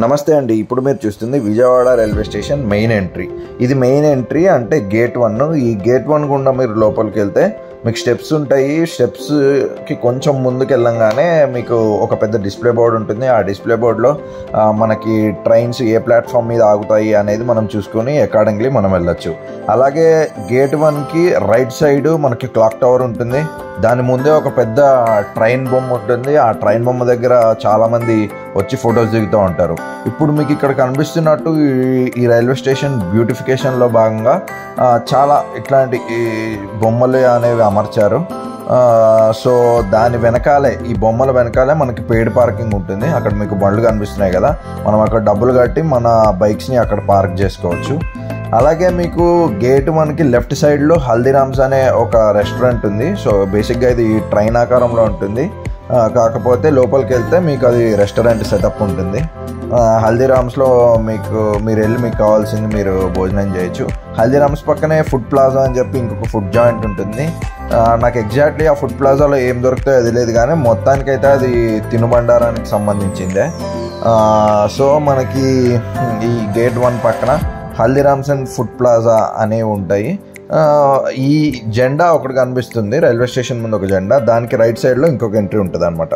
నమస్తే అండి. ఇప్పుడు మీరు చూస్తుంది Vijayawada railway station main entry. ఇది మెయిన్ ఎంట్రీ అంటే గేట్ 1. ఈ గేట్ 1 గుండా మీరు లోపలికి వెళ్తే మీకు స్టెప్స్ ఉంటాయి. స్టెప్స్కి కొంచెం ముందుకు వెళ్ళంగానే మీకు ఒక పెద్ద డిస్ప్లే బోర్డు ఉంటుంది. ఆ డిస్ప్లే బోర్డులో మనకి ట్రైన్స్ ఏ ప్లాట్ఫామ్ మీద ఆగుతాయి అనేది మనం చూసుకొని అకార్డింగ్లీ మనం వెళ్ళొచ్చు. అలాగే గేట్ 1కి రైట్ సైడ్ మనకి క్లాక్ టవర్ ఉంటుంది. దాని ముందే ఒక పెద్ద ట్రైన్ బొమ్మ ఉంటుంది. ఆ ట్రైన్ బొమ్మ దగ్గర చాలామంది వచ్చి ఫొటోస్ దిగుతూ ఉంటారు. ఇప్పుడు మీకు ఇక్కడ కనిపిస్తున్నట్టు ఈ రైల్వే స్టేషన్ బ్యూటిఫికేషన్లో భాగంగా చాలా ఇట్లాంటి బొమ్మలు అనేవి అమర్చారు. సో దాని వెనకాలే, ఈ బొమ్మల వెనకాలే మనకి పెయిడ్ పార్కింగ్ ఉంటుంది. అక్కడ మీకు బండ్లు కనిపిస్తున్నాయి కదా, మనం అక్కడ డబ్బులు కట్టి మన బైక్స్ని అక్కడ పార్క్ చేసుకోవచ్చు. అలాగే మీకు గేట్ 1కి లెఫ్ట్ సైడ్లో హల్దీరామ్స్ అనే ఒక రెస్టారెంట్ ఉంది. సో బేసిక్గా ఇది ట్రైన్ ఆకారంలో ఉంటుంది, కాకపోతే లోపలికి వెళ్తే మీకు అది రెస్టారెంట్ సెటప్ ఉంటుంది. హల్దీరామ్స్లో మీరు వెళ్ళి మీకు కావాల్సింది మీరు భోజనం చేయొచ్చు. హల్దీరామ్స్ పక్కనే ఫుడ్ ప్లాజా అని చెప్పి ఇంకొక ఫుడ్ జాయింట్ ఉంటుంది. నాకు ఎగ్జాక్ట్లీ ఆ ఫుడ్ ప్లాజాలో ఏం దొరుకుతాయో అది లేదు, కానీ మొత్తానికైతే అది తినుబండారానికి సంబంధించిందే. సో మనకి ఈ గేట్ 1 పక్కన హల్దీరామ్స్ అండ్ ఫుడ్ ప్లాజా అనేవి ఉంటాయి. ఈ జెండా ఒకటి కనిపిస్తుంది రైల్వే స్టేషన్ ముందు, ఒక జెండా, దానికి రైట్ సైడ్లో ఇంకొక ఎంట్రీ ఉంటుంది అన్నమాట.